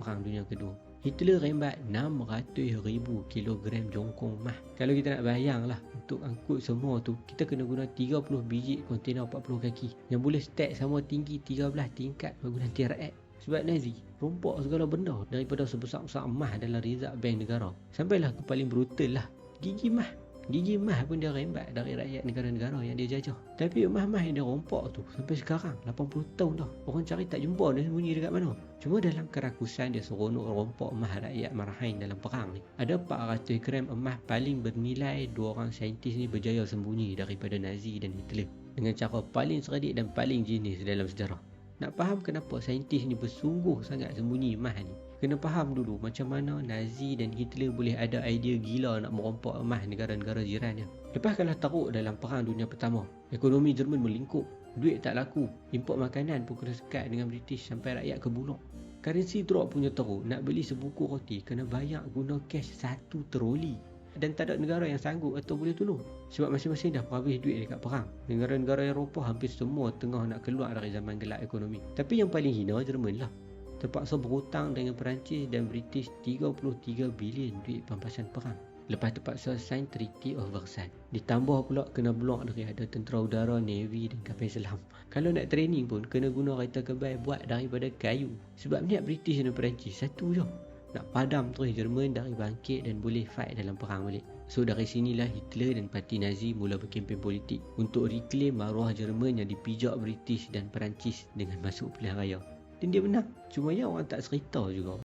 Perang Dunia Kedua. Hitler rembat 600,000 kilogram jongkong mah. Kalau kita nak bayang lah, untuk angkut semua tu, kita kena guna 30 biji kontena 40 kaki yang boleh stack sama tinggi 13 tingkat bangunan TRX. Sebab Nazi rompak segala benda daripada sebesar-besar emas dalam rizab bank negara. Sampailah ke paling brutal lah, gigi emas pun dia rembat dari rakyat negara-negara yang dia jajah. Tapi emas-emas yang dia rompak tu sampai sekarang 80 tahun dah, orang cari tak jumpa dia sembunyi dekat mana. Cuma dalam kerakusan dia seronok rompak emas rakyat marahin dalam perang ni. Ada 400 gram emas paling bernilai. Dua orang saintis ni berjaya sembunyi daripada Nazi dan Hitler dengan cara paling cerdik dan paling jenis dalam sejarah. Nak faham kenapa saintis ni bersungguh sangat sembunyi emas ni, kena faham dulu macam mana Nazi dan Hitler boleh ada idea gila nak merompak emas negara-negara jirannya. Lepas kalah teruk dalam Perang Dunia Pertama, ekonomi Jerman melingkup, duit tak laku, import makanan pun kena sekat dengan British sampai rakyat kebulok. Currency drop punya teruk, nak beli sebuku roti kena bayar guna cash 1 troli. Dan tak ada negara yang sanggup atau boleh tolong, sebab masing-masing dah habis duit dekat perang. Negara-negara Eropah hampir semua tengah nak keluar dari zaman gelap ekonomi. Tapi yang paling hina Jerman lah, terpaksa berhutang dengan Perancis dan British 33 bilion duit pampasan perang. Lepas terpaksa sign Treaty of Versailles. Ditambah pula kena blok dari ada tentera udara, navy dan kapal selam. Kalau nak training pun kena guna kereta kebal buat daripada kayu. Sebab niat British dan Perancis satu je, nak padam terus Jerman dari bangkit dan boleh fight dalam perang balik. So dari sinilah Hitler dan parti Nazi mula berkempen politik untuk reclaim maruah Jerman yang dipijak British dan Perancis dengan masuk pilihan raya. Dan dia menang. Cuma ya orang tak cerita juga.